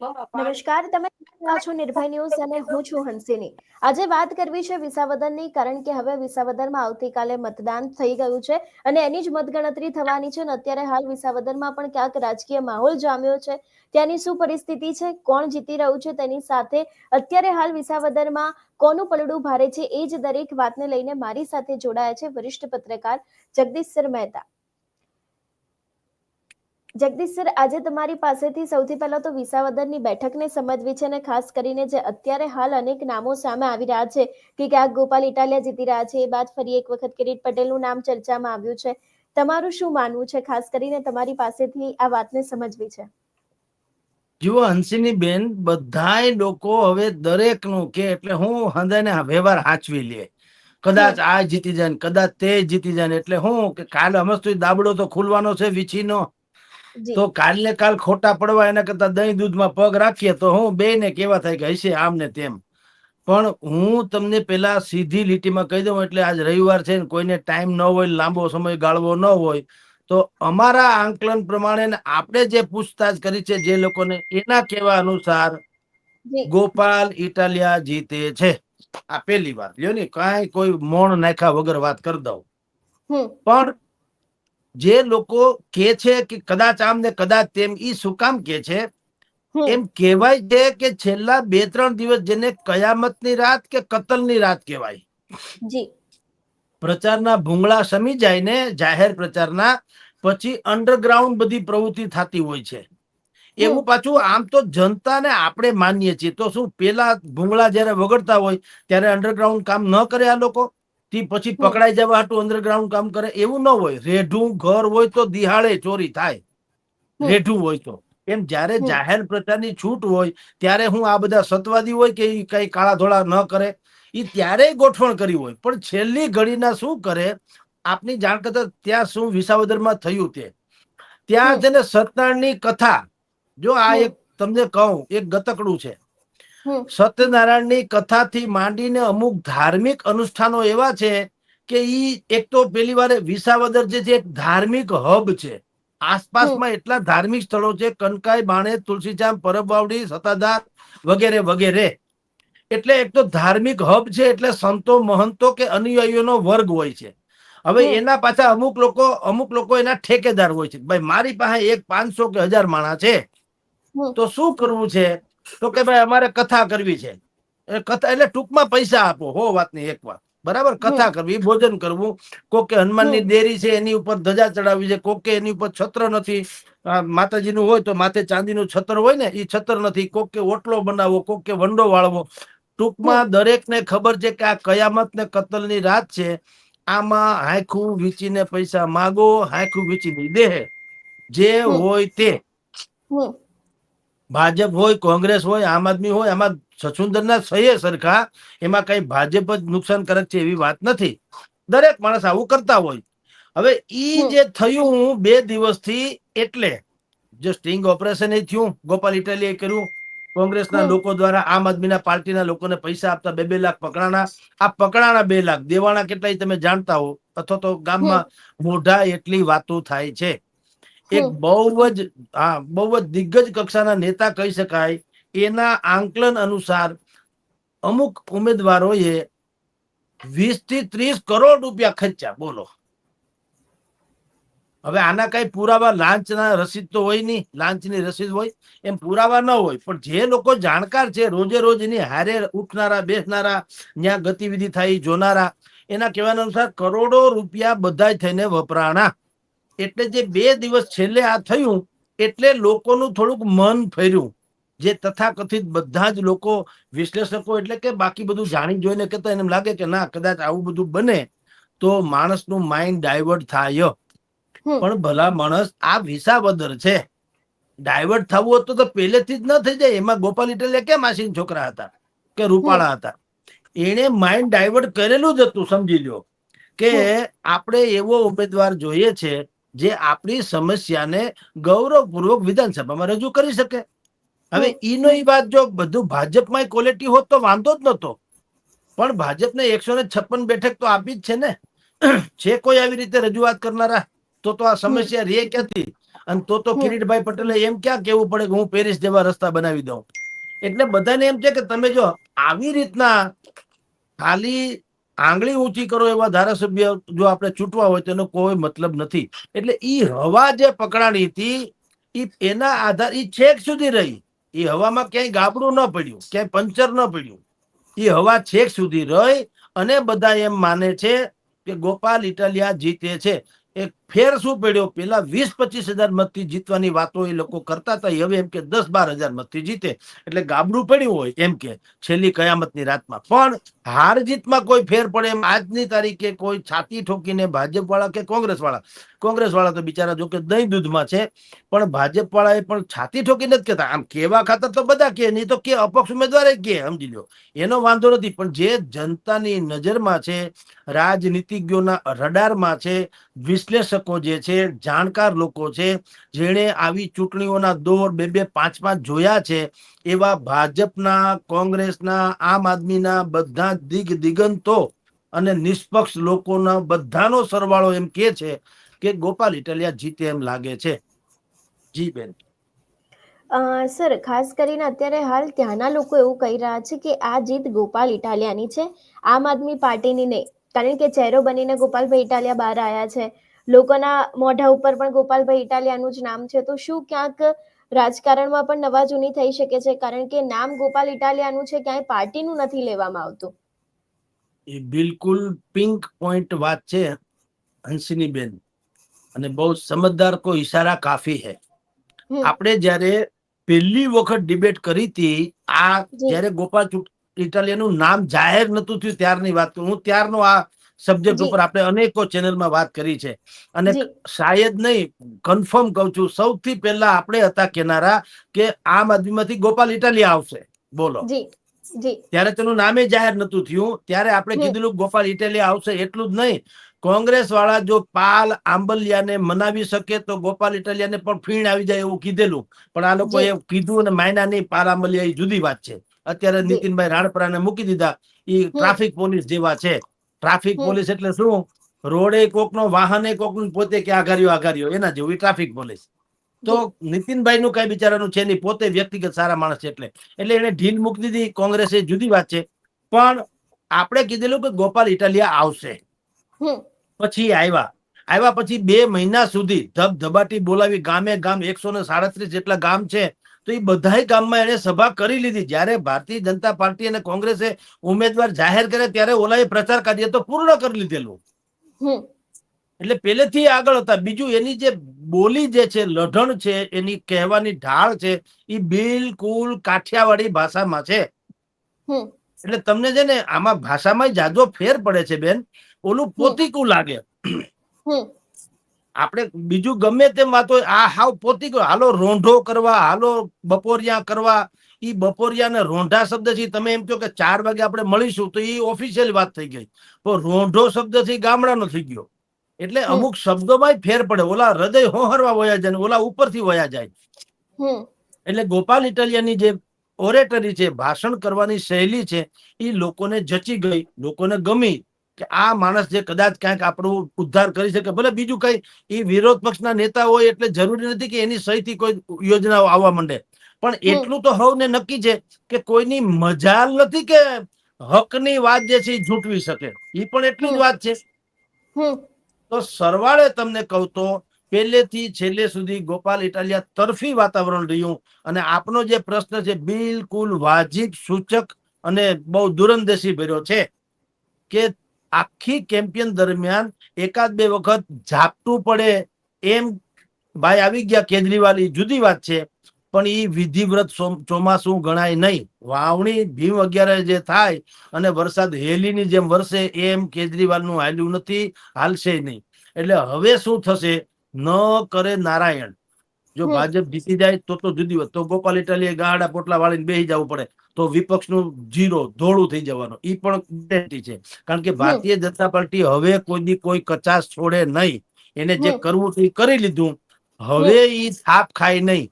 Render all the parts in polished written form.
નમસ્કાર, તમે જોઈ રહ્યા છો નિર્ભય ન્યૂઝ અને હું છું હંસિની. આજે વાત કરવી છે વિસાવદરની, કારણ કે હવે વિસાવદરમાં આવતીકાલે મતદાન થઈ ગયું છે અને એની જ મતગણતરી થવાની છે. અને અત્યારે હાલ વિસાવદરમાં પણ ક્યાંક રાજકીય માહોલ જામ્યો છે. ત્યાંની શું પરિસ્થિતિ છે, કોણ જીતી રહ્યું છે, તેની સાથે અત્યારે હાલ વિસાવદરમાં કોનું પલડું ભારે છે, એ જ દરેક વાતને લઈને મારી સાથે જોડાયા છે વરિષ્ઠ પત્રકાર જગદીશ સર મહેતા. જગદીશ સર, આજે તમારી પાસેથી સૌથી પહેલા તો વિસાવદરની બેઠકને સમજવી છે અને ખાસ કરીને જે અત્યારે હાલ અનેક નામો સામે આવી રહ્યા છે કે ક્યાંક ગોપાલ ઇટાલિયા જીતી રહ્યા છે, એ બાદ ફરી એક વખત કિરીટ પટેલનું નામ ચર્ચામાં આવ્યું છે. તમારું શું માનવું છે? ખાસ કરીને તમારી પાસેથી આ વાતને સમજવી છે. જુઓ હંસિની બેન, બધાય લોકો હવે દરેકનું કે એટલે હું હંધાઈને વ્યવહાર હાચવી લે. કદાચ આ જીતી જાય, કદાચ તે જીતી જાય, એટલે હું કે કાલે અમસ્તુ દાબડો તો ખુલવાનો છે વીછીનો. તો કાલ ને કાલ ખોટા પડવા એના કરતા દહીં દૂધમાં પગ રાખીએ તો હું બે ને કેવા થાય કે હશે આમ ને તેમ. પણ હું તમને પેલા સીધી લીટીમાં કહી દઉં, એટલે આજ રવિવાર છે ને કોઈને ટાઈમ ન હોય, લાંબો સમય ગાળવો ન હોય, તો અમારા આંકલન પ્રમાણે આપણે જે પૂછતાછ કરી છે જે લોકોને, એના કહેવા અનુસાર ગોપાલ ઇટાલિયા જીતે છે. આ પેલી વાત લ્યો ને, કાંઈ કોઈ મોણ નાખ્યા વગર વાત કરી દઉં. પણ જે લોકો કે છે કે કદાચ આમ ને કદાચ તેમ, ઈ શું કામ કે છે? એમ કહેવાય છે કે છેલ્લા 2-3 દિવસ જેને કયામતની રાત કે કતલની રાત કહેવાય. પ્રચારના ભૂંગળા સમી જાય ને, જાહેર પ્રચારના, પછી અંડરગ્રાઉન્ડ બધી પ્રવૃત્તિ થતી હોય છે. એવું પાછું આમ તો જનતાને આપણે માનીએ છીએ, તો શું પેલા ભૂંગળા જયારે વગડતા હોય ત્યારે અંડરગ્રાઉન્ડ કામ ન કરે આ લોકો? થી પછી પકડાઈ જવા હાટુ અંડરગ્રાઉન્ડ કામ કરે? એવું ન હોય. રેઢું ઘર હોય તો દિહાળે ચોરી થાય, રેઢું હોય તો. એમ જયારે જાહેર પ્રચારની છૂટ હોય ત્યારે હું આ બધા સતવાદી હોય કે કઈ કાળા ધોળા ન કરે, એ ત્યારે ગોઠવણ કરી હોય. પણ છેલ્લી ઘડીના શું કરે, આપની જાણ કરતા ત્યાં શું વિસાવદરમાં થયું તે ત્યાં છે ને સત્યનારાયણની કથા, જો આ એક તમને કહું, એક ગતકડું છે. સત્યનારાયણની કથાથી માંડીને અમુક ધાર્મિક અનુષ્ઠાનો એવા છે કે ઈ એક તો પેલી વાર વિસાવદર જે છે એક ધાર્મિક હબ છે. આસપાસમાં એટલા ધાર્મિક સ્થળો છે, કનકાઈ, બાણે, તુલસીચામ, પરબવાવડી, સતાધાર વગેરે વગેરે. એટલે એક તો ધાર્મિક હબ છે, એટલે સંતો, મહંતો કે અનુયાયીઓનો વર્ગ હોય છે. હવે એના પાછા અમુક લોકો એના ઠેકેદાર હોય છે. ભાઈ મારી પાસે એક 500 કે 1000 માણસ છે, તો શું કરવું છે? તો કે ભાઈ અમારે કથા કરવી છે. કથા એટલે ટૂંકમાં પૈસા આપો. હો વાતની એક વાત, બરાબર? કથા કરવી, ભોજન કરવું. કોકે હનુમાનની દેરી છે એની ઉપર ધજા ચડાવવી છે, કોકે એની ઉપર છત્ર નથી, માતાજીનું હોય તો માથે ચાંદીનું છત્ર હોય ને, એ છત્ર નથી, કોકે ઓટલો બનાવવો, કોકે વંડો વાળવો. ટૂંકમાં દરેકને ખબર છે કે આ કયામત ને કતલની રાત છે. આમાં હાયખું વીચીને પૈસા માગો, હાયખું વીચીને દેહે, જે હોય તે. ભાજપ હોય, કોંગ્રેસ હોય, આમ આદમી હોય, આમાં છછુંદરના સહી સરખા. એમાં કઈ ભાજપ જ નુકસાનકારક છે એવી વાત નથી. દરેક માણસ આવું કરતા હોય. હવે ઈ જે થયું 2 દિવસથી, એટલે જો સ્ટિંગ ઓપરેશન એ થયું, ગોપાલ ઇટાલિયાએ કર્યું, કોંગ્રેસના લોકો દ્વારા આમ આદમીના પાર્ટીના લોકોને પૈસા આપતા 2-2 લાખ પકડાણા. આ પકડાણા 2 લાખ, દેવાના કેટલાય તમે જાણતા હો, અથવા તો ગામમાં મોઢા એટલી વાતો થાય છે. એક બહુ જ દિગ્ગજ કક્ષાના નેતા કહી શકાય, એના આંકલન અનુસાર અમુક ઉમેદવારોએ 20 થી 30 કરોડ રૂપિયા ખર્ચ્યા. બોલો, હવે આના કઈ પુરાવા, લાંચના રસીદ તો હોય નહીં, લાંચની રસીદ હોય એમ પુરાવા ન હોય. પણ જે લોકો જાણકાર છે, રોજે રોજ એની હારે ઉઠનારા, બેસનારા, ત્યાં ગતિવિધિ થાય જોનારા, એના કહેવાના અનુસાર કરોડો રૂપિયા બધાય થઈને વપરાણા. એટલે જે 2 દિવસ છેલ્લે આ થયું, એટલે લોકોનું થોડુંક મન ફર્યું. જે તથાકથિત બધા જ લોકો, વિશ્લેષકો, એટલે કે બાકી બધું જાણી જોઈને કહેતા, એને લાગે કે ના, કદાચ આવું બધું બને તો માણસનું માઇન્ડ ડાયવર્ટ થાય. પણ ભલા માણસ, આ વિસાવદર છે, ડાયવર્ટ થવું હોત તો પહેલેથી જ ન થઈ જાય. એમાં ગોપાલ ઇટાલિયા કેમ આશીન છોકરા હતા કે રૂપાળા હતા? એને માઇન્ડ ડાયવર્ટ કરેલું જ હતું. સમજી લો કે આપણે એવો ઉમેદવાર જોઈએ છે જે આપણી સમસ્યાને ગૌરવપૂર્વક વિધાનસભામાં રજૂ કરી શકે. હવે ઈનો ઈ વાત જો બધું ભાજપમાં ક્વોલિટી હોત તો વાંધો જ નહોતો. પણ ભાજપને 156 બેઠક તો આપી જ છે ને. છે કોઈ આવી રીતે રજૂઆત કરનારા? તો આ સમસ્યા રે ક્યાંથી? અને તો હમ કિરીટભાઈ પટેલે એમ ક્યાં કેવું પડે કે હું પેરિસ જેવા રસ્તા બનાવી દઉં. એટલે બધાને એમ છે કે તમે જો આવી રીતના ખાલી આંગળી ઊંચી કરો એવા ધારાસભ્ય જો આપણે ચૂંટવા હોય તેનો કોઈ મતલબ નથી. એટલે ઈ હવા જે પકડાણી હતી ઈ એના આધાર ઈ છેક સુધી રહી. એ હવામાં ક્યાંય ગાબડું ન પડ્યું, ક્યાંય પંચર ન પડ્યું. એ હવા છેક સુધી રહી અને બધા એમ માને છે કે ગોપાલ ઇટાલિયા જીતે છે. એક ફેર શું પડ્યો, પેલા 20-25 હજાર મતથી જીતવાની વાતો એ લોકો કરતા હતા, હવે એમ કે 10-12 હજાર મતથી જીતે. એટલે ગાબડું પડ્યું હોય એમ કે છેલ્લી કયામતની રાતમાં. પણ હાર જીતમાં કોઈ ફેર પડે એમ આજની તારીખે કોઈ છાતી ઠોકીને ભાજપ વાળા કે કોંગ્રેસ વાળા તો બિચારા જો કે દહીં દૂધમાં છે, પણ ભાજપ વાળા એ પણ છાતી ઠોકી નથી કેતા. આમ કેવા ખાતર તો બધા કે, નહીં તો કે અપક્ષ ઉમેદવાર કે, સમજી લો એનો વાંધો નથી. પણ જે જનતાની નજરમાં છે, રાજનીતિજ્ઞોના રડારમાં છે, વિશ્લેષકો જે છે, જાણકાર લોકો છે, જેણે આવી ચૂંટણીઓના દોર 2-2, 5-5 જોયા છે, એવા ભાજપના, કોંગ્રેસના, આમ આદમીના બધા દિગંતો અને નિષ્પક્ષ લોકોના બધાનો સરવાળો એમ કે છે કે ગોપાલ ઇટાલિયા જીતે એમ લાગે છે. જી બેન. સર, ખાસ કરીને અત્યારે હાલ ત્યાંના લોકો એવું કહી રહ્યા છે કે આ જીત ગોપાલ ઇટાલિયાની છે, આમ આદમી પાર્ટીની નહીં. કારણ કે ચહેરો બનીને ગોપાલભાઈ ઇટાલિયા બહાર આવ્યા છે, લોકોના મોઢા ઉપર પણ ગોપાલભાઈ ઇટાલિયાનું જ નામ છે. તો શું ક્યાંક રાજકારણમાં પણ નવા જૂની થઈ શકે છે? કારણ કે નામ ગોપાલ ઇટાલિયાનું છે, ક્યાંય પાર્ટીનું નથી લેવામાં આવતું. એ બિલકુલ પિંક પોઈન્ટ વાત છે હંસિની બેન, અને બહુ સમજદાર કો ઈશારા કાફી હૈ. હમ આપણે જ્યારે પહેલી વખત ડિબેટ કરી હતી, આ જી જ્યારે ગોપાલ ઇટાલિયાનું નામ જાહેર નતું થયું ત્યારની વાત કરું હું. ત્યારનો આ સબ્જેક્ટ જી ઉપર આપણે અનેકો ચેનલમાં વાત કરી છે. અને જી શાયદ નહીં, કન્ફર્મ કહું છું, સૌથી પહેલા આપણે હતા કેનારા કે આમ આદમીમાંથી ગોપાલ ઇટાલિયા આવશે. બોલો, જી જી ત્યારે તેનું નામે જાહેર નતું થયું. ત્યારે આપણે હમ કીધેલું ગોપાલ ઇટાલિયા આવશે. એટલું જ નહીં, કોંગ્રેસ વાળા જો પાલ આંબલિયાને મનાવી શકે તો ગોપાલ ઇટાલિયાને પણ ફીણ આવી જાય એવું કીધેલું. પણ આ લોકો જી એ કીધું અને માયના નહીં. પાલ આંબલિયા એ જુદી વાત છે. અત્યારે જી નીતિનભાઈ રાણપરાને મૂકી દીધા. એ હમ ટ્રાફિક પોલીસ જેવા છે. ટ્રાફિક હમ પોલીસ એટલે શું? રોડે કોકનો, વાહને કોકનું, પોતે કે આઘાર્યો એના જેવું ટ્રાફિક પોલીસ. તો જી નીતિનભાઈ નું કઈ બિચારાનું છે નહીં, પોતે વ્યક્તિગત સારા માણસ છે. એટલે એને ઢીલ મૂકી દીધી. કોંગ્રેસ એ જુદી વાત છે. પણ આપણે કીધેલું કે ગોપાલ ઇટાલિયા આવશે. હમ પછી આવ્યા પછી 2 મહિના સુધી ધબધબાટી બોલાવી, ગામે ગામ 137 જેટલા ગામ છે, તો એ બધા ગામમાં એને સભા કરી લીધી. જ્યારે ભારતીય જનતા પાર્ટી અને કોંગ્રેસે ઉમેદવાર જાહેર કરે ત્યારે ઓલાએ પ્રચાર કાર્ય તો પૂર્ણ કરી લીધેલું. હમ એટલે પહેલેથી આગળ હતા. બીજું એની જે બોલી જે છે, લઢણ છે, એની કહેવાની ઢાળ છે, એ બિલકુલ કાઠિયાવાડી ભાષામાં છે. હમ એટલે તમને છે ને આમાં ભાષામાં જાજો ફેર પડે છે બેન. ઓલું હમ પોતીકું લાગે. હમ આપણે બીજું ગમે તેમ વાત હોય, આ હાવ પોતીકું. હાલો રોંઢો કરવા, હાલો બપોરિયા કરવા. ઈ બપોરિયા ને રોંઢા શબ્દ થી તમે એમ કહો કે 4 વાગે આપણે મળીશું, તો એ ઓફિશિયલ વાત થઈ ગઈ. તો રોંઢો શબ્દ થી ગામડાનો થઈ ગયો. એટલે હમ અમુક શબ્દોમાં ફેર પડે. ઓલા હૃદય હોહરવા વયા જાય, ઓલા ઉપરથી વયા જાય. હમ એટલે ગોપાલ ઇટાલિયાની જે ઓરેટરી છે, ભાષણ કરવાની શૈલી છે, એ લોકોને જચી ગઈ, લોકોને ગમી. કે આ માણસ જે કદાચ ક્યાંક આપણું ઉદ્ધાર કરી શકે. ભલે બીજું કઈ એ વિરોધ પક્ષના નેતા હોય એટલે જરૂરી નથી કે એની સહીથી કોઈ યોજનાઓ આવવા માંડે. પણ હમ એટલું તો હવને નક્કી છે કે કોઈની મજાલ નથી કે હકની વાત જે છે એ ઝૂંટવી શકે. એ પણ એટલી જ હમ વાત છે. હમ તો સરવાળે તમને કહું તો પહેલેથી છેલ્લે સુધી ગોપાલ ઇટાલિયા તરફી વાતાવરણ રહ્યું. અને આપનો જે પ્રશ્ન છે બિલકુલ વાજિબ, સૂચક અને બહુ દૂરંદેશી ભર્યો છે કે આખી કેમ્પેન દરમિયાન 1-2 વખત ઝાપટું પડે એમ ભાઈ આવી ગયા કેજરીવાલ, જુદી વાત છે. પણ એ વિધિવ્રત ચોમાસું ગણાય નહીં. વાવણી ભીમ 11 જે થાય અને વરસાદ હેલીની જેમ વરસે એમ કેજરીવાલ નું હાલ્યું નથી, હાલશે નહીં. એટલે હવે શું થશે? ન કરે નારાયણ. જો હમ ભાજપ જીતી જાય તો જુદી વાત. તો ગોપાલ ઇટાલિયા ગાડા પોટલા વાળીને બેસી જવું પડે. તો વિપક્ષનું ઝીરો ધોળું થઈ જવાનું એ પણ ગેરંટી છે. કારણ કે હમ ભારતીય જનતા પાર્ટી હવે કોઈ કચાશ છોડે નહીં. એને જે હમ કરવું તે કરી લીધું. હમ હવે ઈ થાપ ખાય નહીં.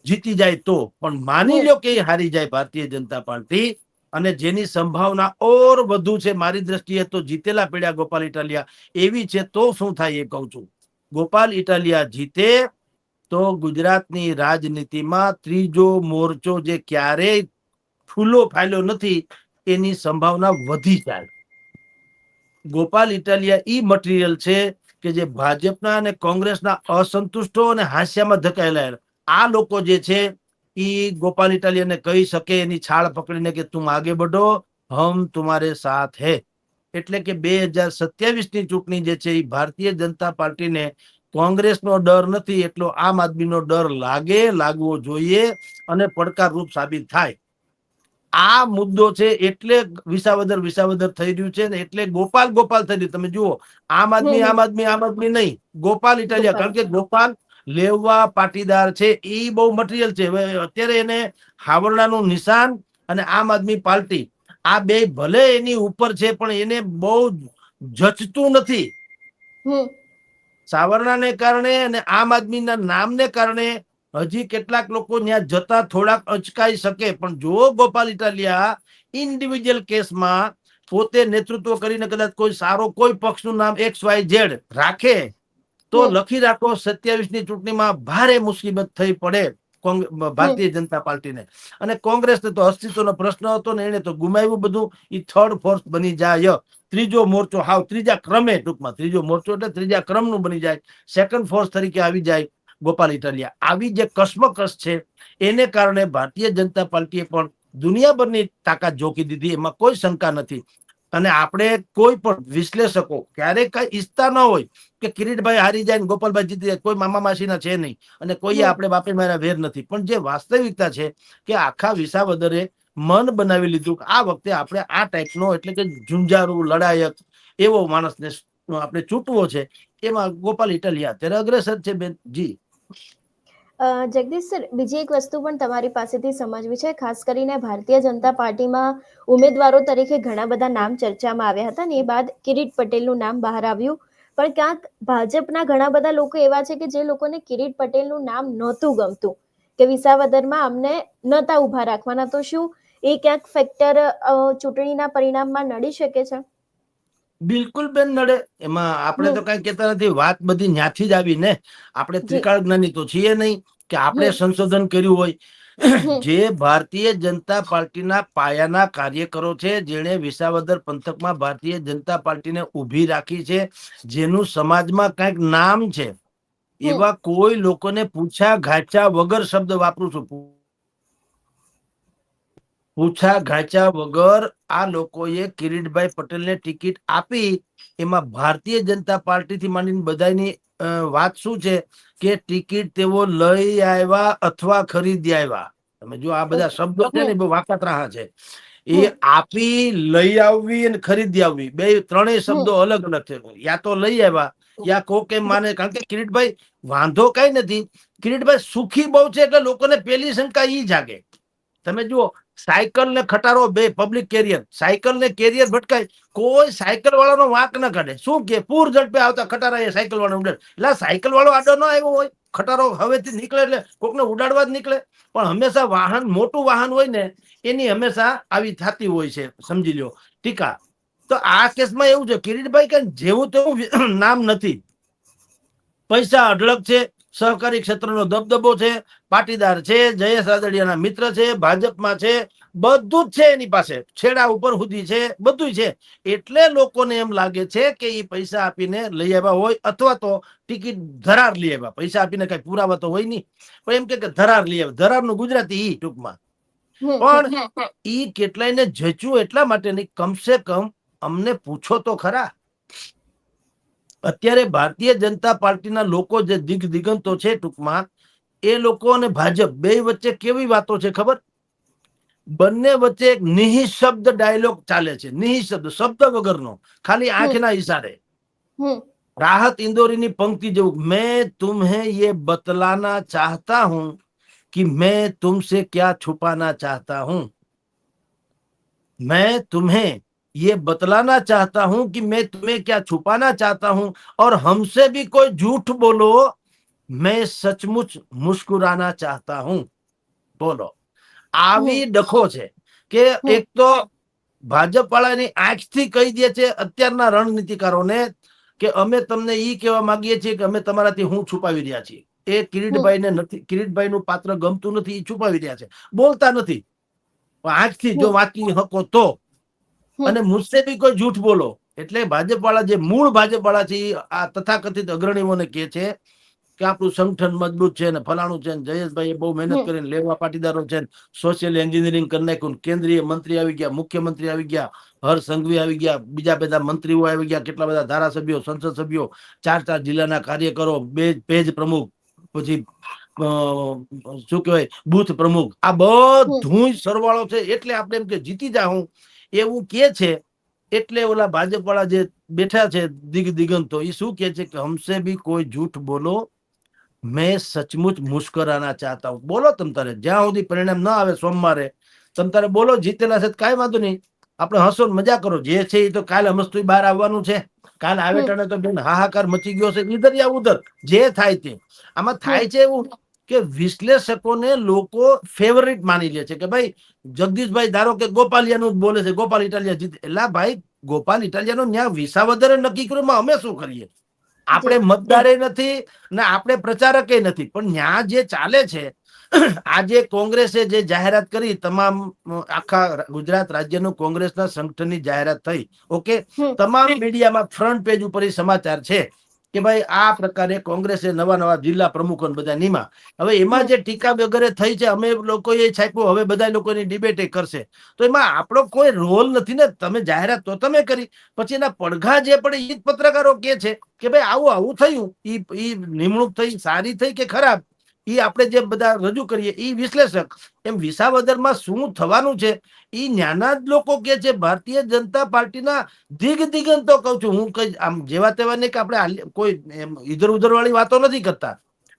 જીતી જાય તો પણ માની હમ લો કે હારી જાય ભારતીય જનતા પાર્ટી, અને જેની સંભાવના ઓર વધુ છે મારી દ્રષ્ટિએ, તો જીતેલા પીડ્યા ગોપાલ ઇટાલિયા એવી છે. તો શું થાય એ કહું છું. ગોપાલ ઇટાલિયા જીતે તો ગુજરાતની રાજનીતિમાં ત્રીજો મોરચો જે ક્યારેય ફૂલો ફાલ્યો નથી એની સંભાવના વધી જાય. ગોપાલ ઇટાલિયા ઈ મટીરિયલ છે કે જે ભાજપના અને કોંગ્રેસના અસંતુષ્ટો અને હાસ્યામાં ધકેલાયેલા આ લોકો જે છે ઈ ગોપાલ ઇટાલિયાને કહી શકે એની છાળ પકડીને કે તુમ આગે બઢો, હમ તુમારે સાથ હે. એટલે કે 2027 ની ચૂંટણી જે છે એ ભારતીય જનતા પાર્ટીને કોંગ્રેસનો ડર નથી એટલો આમ આદમીનો ડર લાગવો જોઈએ અને પડકારરૂપ સાબિત થાય. આ મુદ્દો છે એટલે વિસાવદર થઈ રહ્યું છે ને એટલે ગોપાલ થઈ રહ્યું. તમે જુઓ આમ આદમી નહીં, ગોપાલ ઇટાલિયા. કારણ કે ગોપાલ લેવા પાટીદાર છે એ બહુ મટીરિયલ છે. હવે અત્યારે એને હાવરણાનું નિશાન અને આમ આદમી પાર્ટી આ બે ભલે એની ઉપર છે પણ એને બહુ જચતું નથી. સાવરણાને કારણે અને આમ આદમીના નામને કારણે હજી કેટલાક લોકો ત્યાં જતા થોડાક અચકાઈ શકે. પણ જો ગોપાલ ઇટાલિયા ઇન્ડિવિજ્યુઅલ કેસમાં પોતે નેતૃત્વ કરીને કદાચ કોઈ સારો કોઈ પક્ષનું નામ XYZ રાખે તો લખી રાખો 27 ની ચૂંટણીમાં ભારે મુસીબત થઈ પડે ભારતીય જનતા પાર્ટીને. અને કોંગ્રેસને તો અસ્તિત્વનો પ્રશ્ન હતો ને એને તો ગુમાવ્યું બધું. એ થર્ડ ફોર્સ બની જાય. ત્રીજો મોરચો હાવ ત્રીજા ક્રમે, ટૂંકમાં ત્રીજો મોરચો એટલે ત્રીજા ક્રમનું બની જાય. સેકન્ડ ફોર્સ તરીકે આવી જાય ગોપાલ ઇટાલિયા. આવી જે કશ્મકશ છે એને કારણે ભારતીય જનતા પાર્ટીએ પણ દુનિયાભરની તાકાત જોખી દીધી, એમાં કોઈ શંકા નથી. અને આપણે કોઈ પણ વિશ્લેષકો ક્યારેક કઈ ઈચ્છતા ન હોય કે કિરીટભાઈ હારી જાય ને ગોપાલભાઈ જીતી જાય. કોઈ મામા માસીના છે નહીં અને કોઈ આપણે બાપે મારા વેર નથી. પણ જે વાસ્તવિકતા છે કે આખા વિસાવદરે મન બનાવી લીધું કે આ વખતે આપણે આ ટાઈપનો એટલે કે ઝુંઝારૂ લડાયક એવો માણસને આપણે ચૂંટવો છે. એમાં ગોપાલ ઇટાલિયા અત્યારે અગ્રેસર છે બેન જી. જગદીશ સર, બીજી એક વસ્તુ પણ તમારી પાસેથી સમજવી છે. ખાસ કરીને ભારતીય જનતા પાર્ટીમાં ઉમેદવારો તરીકે ઘણા બધા નામ ચર્ચામાં આવ્યા હતા ને એ બાદ કિરીટ પટેલનું નામ બહાર આવ્યું. પણ ક્યાંક ભાજપના ઘણા બધા લોકો એવા છે કે જે લોકોને કિરીટ પટેલનું નામ નહોતું ગમતું, કે વિસાવદરમાં અમને નહોતા ઉભા રાખવાના. તો શું એ ક્યાંક ફેક્ટર ચૂંટણીના પરિણામમાં નડી શકે છે? બિલકુલ બેન નડે. એમાં આપણે તો કઈ કહેતા નથી. વાત બધી ન્યાથી જ આવી ને. આપણે ત્રિકાળ જ્ઞાની તો છીએ નહીં કે આપણે સંશોધન કર્યું હોય. જે ભારતીય જનતા પાર્ટીના પાયાના કાર્યકરો છે, જેણે વિસાવદર પંથકમાં ભારતીય જનતા પાર્ટીને ઉભી રાખી છે, જેનું સમાજમાં કઈક નામ છે, એવા કોઈ લોકોને પૂછા ઘાચા વગર શબ્દ વાપરું છું, પૂછા ઘાચા વગર આ લોકોએ કિરીટભાઈ પટેલને ટિકિટ આપી. એમાં ભારતીય જનતા પાર્ટીથી માંડીને બધાની વાત શું છે કે ટિકિટ તેઓ લઈ આવ્યા અથવા ખરીદી આવ્યા. તમે જો આ બધા શબ્દો છે ને બહુ વાકાતરાહ છે. એ આપી, લઈ આવવી અને ખરીદી આવવી બે ત્રણેય શબ્દો અલગ અલગ છે. યા તો લઈ આવ્યા યા કોક એમ માને. કારણ કે કિરીટભાઈ વાંધો કઈ નથી, કિરીટભાઈ સુખી બહુ છે એટલે લોકોને પેલી શંકા ઈ જાગે. તમે જુઓ સાયકલ ને ખટારો બે પબ્લિક કેરિયર, સાયકલ ને કેરિયર ભટકાય, કોઈ સાયકલ વાળાનો વાંક ન કાઢે. શું કે પૂર ઝડપે આવતા ખટારા એ સાયકલ વાળા ઉડાડે. એટલે સાયકલ વાળો આડો ન આવ્યો હોય, ખટારો હવેથી નીકળે એટલે કોકને ઉડાડવા જ નીકળે. પણ હંમેશા વાહન, મોટું વાહન હોય ને એની હંમેશા આવી થતી હોય છે, સમજી લો ટીકા. તો આ કેસમાં એવું છે, કિરીટભાઈ કે જેવું તેવું નામ નથી. પૈસા અઢળક છે, સહકારી ક્ષેત્રનો દબદબો છે, પાટીદાર છે, જયેશ રાદડિયાના મિત્ર છે, ભાજપમાં છે, બધું જ છે એની પાસે, છેડા ઉપર સુધી છે, બધું છે. એટલે લોકોને એમ લાગે છે કે એ પૈસા આપીને લઈ આવ્યા હોય અથવા તો ટિકિટ ધરાર લઈ આવ્યા. પૈસા આપીને કઈ પુરાવા તો હોય નહીં, પણ એમ કે ધરાર લઈ આવ્યા. ધરારનું ગુજરાતી ઈ ટૂંકમાં. પણ ઈ કેટલાયને જચ્યું એટલા માટે નહીં, કમસે કમ અમને પૂછો તો ખરા. અત્યારે ભારતીય જનતા પાર્ટીના લોકો જે દિગંતો છે ટૂંકમાં, એ લોકો અને ભાજપ બે વચ્ચે કેવી વાતો છે ખબર? બંને વચ્ચે એક નિઃશબ્દ ડાયલોગ ચાલે છે. નિઃશબ્દ, શબ્દ વગરનો, ખાલી આંખના ઈશારે. રાહત ઇંદોરીની પંક્તિ જેવું, મેં તુમ્હે ये बतलाना चाहता हूं कि मैं तुमसे क्या छुपाना चाहता हूं. मैं तुम्हें ये बतलाना चाहता हूं कि मैं तुम्हें क्या छुपाना चाहता हूं और हमसे भी कोई झूठ बोलो मैं सचमुच मुस्कुराना चाहता हूं. बोलो, આવી ડખો છે કે એક તો ભાજપ વાળાની આંખથી કહી દે છે અત્યારના રણનીતિકારોને કે અમે તમને ઈ કહેવા માંગીએ છીએ કે અમે તમારાથી હું છુપાવી રહ્યા છીએ. એ કિરીટભાઈને નથી, કિરીટભાઈનું પાત્ર ગમતું નથી, એ છુપાવી રહ્યા છે, બોલતા નથી. આજથી જો વાંચી શકો તો, અને મુझसे भी કોઈ જૂઠ બોલો, એટલે ભાજપ વાળા જે મૂળ ભાજપ વાળા છે આ તથાકથિત અગ્રણીઓને કહે છે કે આપણું સંગઠન મજબૂત છે ને ફલાણું છે, જયેશભાઈ બહુ મહેનત કરીને લેવા પાટીદારો છે, સોશિયલ એન્જિનિયરિંગ કરી નાખ્યું, કેન્દ્રીય મંત્રી આવી ગયા, મુખ્યમંત્રી આવી ગયા, હર્ષ સંઘવી આવી ગયા, બીજા બધા મંત્રીઓ આવી ગયા, કેટલા બધા ધારાસભ્યો, સંસદ સભ્યો, 4 જિલ્લાના કાર્યકરો, પેજ પ્રમુખ, પછી શું કહેવાય બૂથ પ્રમુખ, આ બધું સરવાળો છે. એટલે આપણે એમ કે જીતી જાઉં એવું કે છે. એટલે ઓલા ભાજપ વાળા જે બેઠા છે દિગંતો, એ શું કે છે કે હમસે ભી કોઈ જૂઠ બોલો, મેં સચમુચ મુસ્કરાના ચાહતા હું. બોલો તમ તારે, જ્યાં સુધી પરિણામ ના આવે સોમવારે તમ તારે બોલો, જીતેલા છે કઈ વાંધો નહીં, આપણે હસો મજા કરો, જે છે એ તો કાલે મસ્તું બહાર આવવાનું છે. કાલે આવે ટાણે તો બેન હાહાકાર મચી ગયો છે, ઇધર યા ઉધર જે થાય તે. આમાં થાય છે એવું કે વિશ્લેષકોને લોકો ફેવરિટ માની લે છે કે ભાઈ જગદીશભાઈ ધારો કે ગોપાલિયાનું જ બોલે છે, ગોપાલ ઇટાલિયા જીતે, એટલે ભાઈ ગોપાલ ઇટાલિયાનો ન્યા વિસાવદરે નક્કી કર્યું, અમે શું કરીએ? આપણે મતદારે નથી ને આપણે પ્રચારકે નથી, પણ ન્યા જે ચાલે છે, આજે કોંગ્રેસે જે જાહેરાત કરી, તમામ આખા ગુજરાત રાજ્યનું કોંગ્રેસના સંગઠનની જાહેરાત થઈ, ઓકે, તમામ મીડિયામાં ફ્રન્ટ પેજ ઉપર સમાચાર છે કે ભાઈ આ પ્રકારે કોંગ્રેસે નવા જિલ્લા પ્રમુખો બધા નીમા. હવે એમાં જે ટીકા વગેરે થઈ છે, અમે લોકોએ છાપ્યું, હવે બધા લોકોની ડિબેટ કરશે, તો એમાં આપણો કોઈ રોલ નથી ને. તમે જાહેરાત તો તમે કરી, પછી એના પડઘા જે પડે એ જ પત્રકારો કે છે કે ભાઈ આવું થયું, ઈ નિમણૂક થઈ, સારી થઈ કે ખરાબ, ઈ આપણે જે બધા રજૂ કરીએ ઈ વિશ્લેષક. એમ વિસાવદરમાં શું થવાનું છે ઈ ન્યાના જ લોકો કે છે. ભારતીય જનતા પાર્ટીના દિગંતો કહું છું હું, કઈ આમ જેવા તેવા નહીં કે આપણે કોઈ ઇધર ઉધર વાળી વાતો નથી કરતા.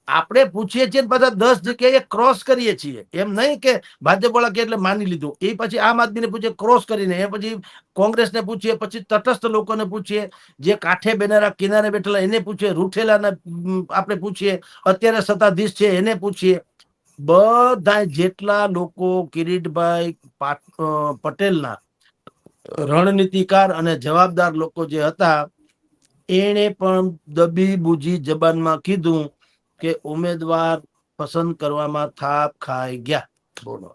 આપણે પૂછીએ છીએ પાછા 10 જગ્યાએ ક્રોસ કરીએ છીએ. એમ નહીં કે ભાજપ વાળા કે એટલે માની લીધું, એ પછી આમ આદમીને પૂછીએ ક્રોસ કરીને, એ પછી કોંગ્રેસને પૂછીએ, પછી તટસ્થ લોકોને પૂછીએ, જે કાંઠે બેનારા કિનારે બેઠેલા એને પૂછીએ, રૂઠેલાને આપણે પૂછીએ, અત્યારે સત્તાધીશ છે એને પૂછીએ. બધા જેટલા લોકો કિરીટભાઈ પટેલના રણનીતિકાર અને જવાબદાર લોકો જે હતા, એને પણ દબી બુજી જબાનમાં કીધું કે ઉમેદવાર પસંદ કરવામાં થાપ ખાઈ ગયા. બોલો,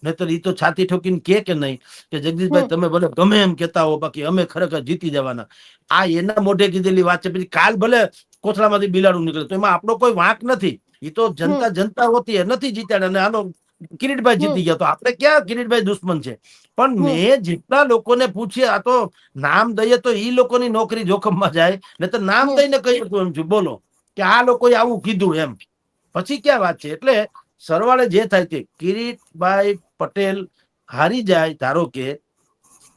નહીતર ઈ તો છાતી ઠોકીને કે નહીં કે જગદીશભાઈ તમે ભલે ગમે એમ કેતા હો, બાકી અમે ખરેખર જીતી જવાના. આ એના મોઢે કીધેલી વાત છે. પછી કાલ ભલે કોથળામાંથી બિલાડું નીકળે તો એમાં આપણો કોઈ વાંક નથી. એ તો જનતા હોતી નથી જીત્યા, અને આનો કિરીટભાઈ જીતી ગયા, તો આપણે ક્યાં કિરીટભાઈ દુશ્મન છે? પણ મેં જેટલા લોકોને પૂછ્યા, આ તો નામ દઈએ તો ઈ લોકોની નોકરી જોખમમાં જાય, ને તો નામ દઈને કહી શકું એમ છું, બોલો કે આ લોકોએ આવું કીધું એમ, પછી ક્યાં વાત છે? એટલે સરવાળે જે થાય તે, કિરીટભાઈ પટેલ હારી જાય ધારો કે,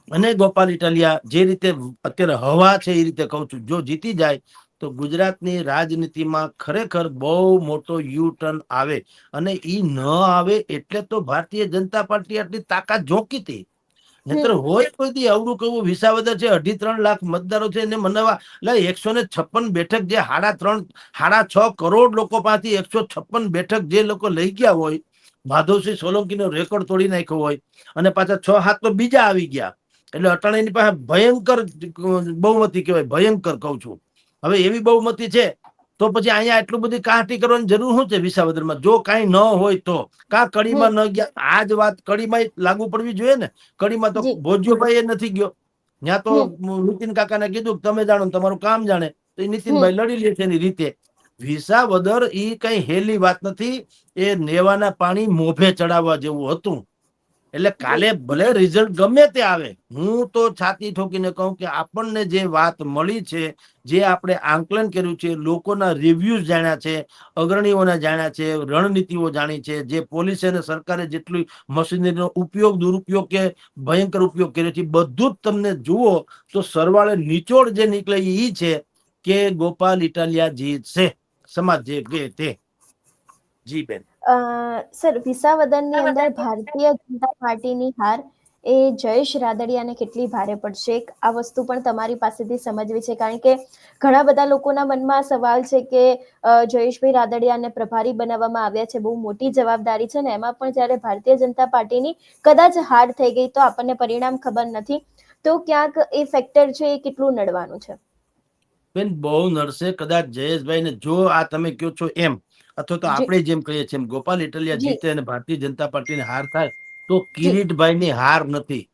અને ગોપાલ ઇટાલિયા જે રીતે અત્યારે હવા છે એ રીતે કહું છું, જો જીતી જાય તો ગુજરાતની રાજનીતિમાં ખરેખર બહુ મોટો યુ ટર્ન આવે. અને ઈ ન આવે એટલે તો ભારતીય જનતા પાર્ટી આટલી તાકાત ઝોંકી હતી. નહીતર હોય કોઈ દી અવડું કેવું વિસાવદર છે, 2.5-3 લાખ મતદારો છે, એને મનાવવા 156 બેઠક, જે 6.5 કરોડ લોકો પાસેથી 156 બેઠક જે લોકો લઈ ગયા હોય, માધવસિંહ સોલંકીનો રેકોર્ડ તોડી નાખ્યો હોય, અને પાછા 6-7 તો બીજા આવી ગયા, એટલે અટાણીની પાસે ભયંકર બહુમતી કહેવાય, ભયંકર કઉ છું. હવે એવી બહુમતી છે તો પછી અહીંયા એટલું બધી કાંટી કરવાની જરૂર શું છે વિસાવદરમાં? જો કાંઈ ન હોય તો કડીમાં ન ગયા, આ જ વાત કડીમાં લાગુ પડવી જોઈએ ને. કડીમાં તો ભોજ્યોભાઈ એ નથી ગયો, ત્યાં તો નીતિન કાકાને કીધું તમે જાણો તમારું કામ જાણે, તો એ નીતિનભાઈ લડી લે છે એની રીતે. વિસાવદર ઈ કઈ હેલી વાત નથી, એ નેવાના પાણી મોભે ચડાવવા જેવું હતું. એટલે કાલે ભલે રિઝલ્ટ ગમે તે આવે, હું તો છાતી ઠોકીને કહું કે આપણને જે વાત મળી છે, જે આપણે આંકલન કર્યું છે, લોકોના રિવ્યુઝ જાણ્યા છે, અગ્રણીઓને જાણ્યા છે, રણનીતિઓ જાણી છે, જે પોલીસ અને સરકારે જેટલી મશીનરીનો ઉપયોગ, દુરુપયોગ કે ભયંકર ઉપયોગ કર્યો છે, બધું જ તમને જુઓ તો સરવાળે નિચોડ જે નીકળે એ છે કે ગોપાલ ઇટાલિયા જીતશે, સમાજ જે કે તે. જી બેન. સર, વિસાવદરની અંદર ભારતીય જનતા પાર્ટીની હાર એ જયેશ રાદડિયાને કેટલી ભારે પડશે, આ વસ્તુ પણ તમારી પાસેથી સમજવી છે, કારણ કે ઘણા બધા લોકોના મનમાં સવાલ છે કે જયેશભાઈ રાદડિયાને પ્રભારી બનાવવામાં આવ્યા છે, બહુ મોટી જવાબદારી છે, ને એમાં પણ જ્યારે ભારતીય જનતા પાર્ટીની કદાચ હાર થઈ ગઈ તો આપણને પરિણામ ખબર નથી, તો ક્યાંક એ ફેક્ટર છે એ કેટલું નડવાનું છે? બેન બહુ નડશે કદાચ જયેશભાઈ ને, જો આ તમે કહો છો એમ, અથવા તો જી આપણે જેમ કહીએ છીએ એમ ગોપાલ ઇટલિયા જી જીતે અને ભારતીય જનતા પાર્ટીને હાર થાય, તો જી કિરીટભાઈની હાર નથી.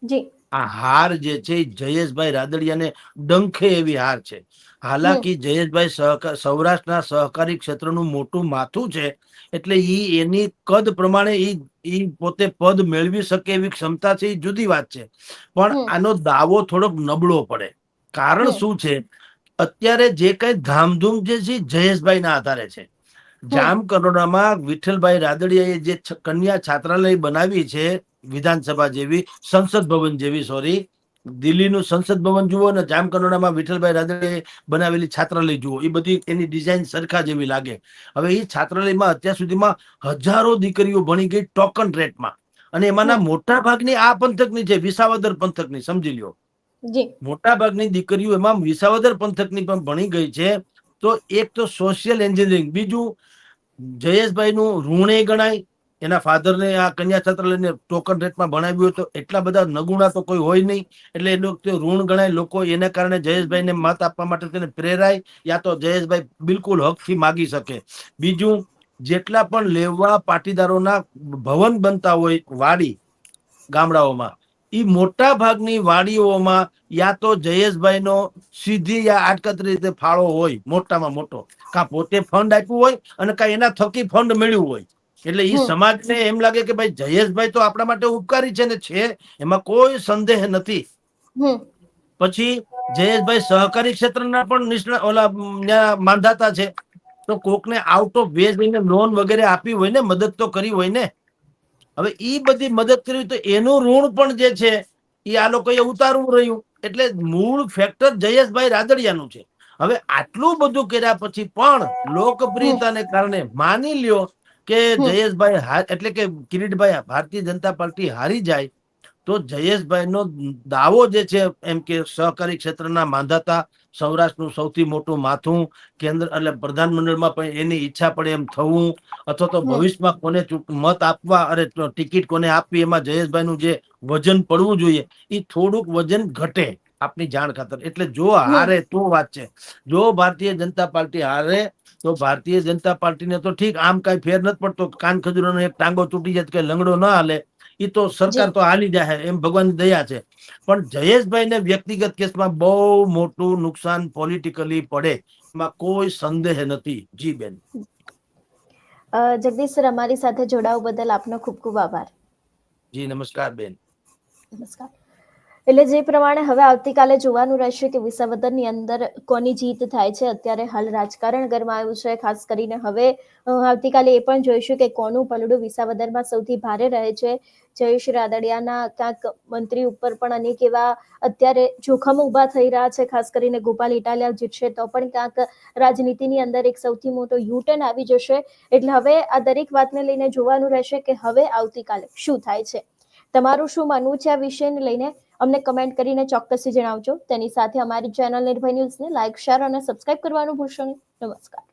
જી આ હાર જે છે એ જયેશભાઈ રાદડિયાને ડંખે એવી હાર છે. હમ હાલાકી જયેશભાઈ સૌરાષ્ટ્રના સહકારી ક્ષેત્રનું મોટું માથું છે, એટલે એની કદ પ્રમાણે ઈ પોતે પદ મેળવી શકે એવી ક્ષમતા છે, એ જુદી વાત છે. પણ હમ આનો દાવો થોડોક નબળો પડે. કારણ હમ શું છે, અત્યારે જે કઈ ધામધૂમ જે છે જયેશભાઈ ના આધારે છે. હમ જામકંડોરણામાં વિઠ્ઠલભાઈ રાદડિયાએ જે કન્યા છાત્રાલય બનાવી છે, વિધાનસભા જેવી, સંસદ ભવન જેવી, સોરી, દિલ્હીનું સંસદ ભવન જુઓ ને જામકંડોરણામાં વિઠ્ઠલભાઈ રાદડિયાએ બનાવેલી છાત્રાલય જુઓ, એ બધી એની ડિઝાઇન સરખા જેવી લાગે. હવે એ છાત્રાલયમાં અત્યાર સુધીમાં હજારો દીકરીઓ ભણી ગઈ ટોકન રેટમાં, અને એમાંના હમ મોટા ભાગની આ પંથકની છે, વિસાવદર પંથકની, સમજી લ્યો. જી મોટા ભાગની દીકરીઓ એમાં વિસાવદર પંથકની પણ ભણી ગઈ છે. તો એક તો સોશિયલ એન્જિનિયરિંગ, બીજું જયેશભાઈ નું ઋણે ગણાય. એના ફાધરને આ કન્યા છાત્રાલયને ટોકન રેટમાં ભણાવ્યું, તો એટલા બધા નગુણા તો કોઈ હોય નહીં, એટલે એનું ઋણ ગણાય. લોકો એના કારણે જયેશભાઈને મત આપવા માટે તેને પ્રેરાય, યા તો જયેશભાઈ બિલકુલ હકથી માગી શકે. બીજું, જેટલા પણ લેવા પાટીદારોના ભવન બનતા હોય વાડી ગામડાઓમાં, એ મોટા ભાગની વાડીઓમાં યા તો જયેશભાઈ નો સીધી યા આડકતરી રીતે ફાળો હોય, મોટામાં મોટો. કા પોતે ફંડ આપ્યું હોય, અને કા એના થકી ફંડ મેળવ્યું હોય. એટલે એ હમ સમાજને એમ લાગે કે ભાઈ જયેશભાઈ તો આપણા માટે ઉપકારી છે ને, છે એમાં કોઈ સંદેહ નથી. હમ પછી જયેશભાઈ સહકારી ક્ષેત્રના પણ ઓલા માંધાતા છે. તો કોકને આઉટ ઓફ વેજ લોન વગેરે આપી હોય ને, મદદ તો કરી હોય ને. હવે ઈ બધી મદદ કરી તો એનું ઋણ પણ જે છે એ આ લોકોએ ઉતારવું રહ્યું. એટલે મૂળ ફેક્ટર જયેશભાઈ રાદડિયાનું છે. હવે આટલું બધું કર્યા પછી પણ હમ લોકપ્રિયતાને કારણે માની લ્યો કે હમ જયેશભાઈ એટલે કે કિરીટભાઈ ભારતીય જનતા પાર્ટી હારી જાય, તો જયેશભાઈ નો દાવો જે છે, એમ કે સહકારી ક્ષેત્રના માંધાતા, સૌરાષ્ટ્રનું સૌથી મોટું માથું, કેન્દ્ર એટલે પ્રધાનમંડળમાં પણ એની ઈચ્છા પડે એમ થવું, અથવા તો હમ ભવિષ્યમાં કોને મત આપવા અને ટિકિટ કોને આપવી, એમાં જયેશભાઈ નું જે વજન પડવું જોઈએ એ થોડુંક વજન ઘટે, આપની જાણ ખાતર. એટલે જો હમ હારે તો વાત છે. જો ભારતીય જનતા પાર્ટી હારે, તો ભારતીય જનતા પાર્ટીને તો ઠીક, આમ કઈ ફેર નથી પડતો. કાન ખજૂરોનો એક ટાંગો તૂટી જાય કે લંગડો ના હાલે, એ તો જી સરકાર તો હાલી જાય, એમ ભગવાન દયા છે. પણ જયેશભાઈ ને વ્યક્તિગત કેસમાં બહુ મોટું નુકસાન પોલિટિકલી પડે, એમાં કોઈ સંદેહ નથી. જી બેન. જગદીશ સર, અમારી સાથે જોડાવા બદલ આપનો ખૂબ ખૂબ આભાર. જી નમસ્કાર બેન. નમસ્કાર. એટલે જે પ્રમાણે હવે આવતીકાલે જોવાનું રહેશે કે વિસાવદરની અંદર કોની જીત થાય છે. અત્યારે હાલ રાજકારણ ગરમાયું છે. ખાસ કરીને હવે આવતીકાલે એ પણ જોઈશું કે કોનું પલડું વિસાવદરમાં સૌથી ભારે રહે છે. જયેશ રાદડિયાના ક્યાંક મંત્રી ઉપર પણ અનેક એવા અત્યારે જોખમ ઉભા થઈ રહ્યા છે. ખાસ કરીને ગોપાલ ઇટાલિયા જીતશે તો પણ ક્યાંક રાજનીતિની અંદર એક સૌથી મોટો યુટર્ન આવી જશે. એટલે હવે આ દરેક વાતને લઈને જોવાનું રહેશે કે હવે આવતીકાલે શું થાય છે. તમારું શું માનવું છે આ વિષયને લઈને, અમને કમેન્ટ કરીને ચોક્કસથી જણાવજો. તેની સાથે અમારી ચેનલ નિર્ભય ન્યૂઝને લાઇક, શેર અને સબસ્ક્રાઇબ કરવાનું ભૂલશો નહીં. નમસ્કાર.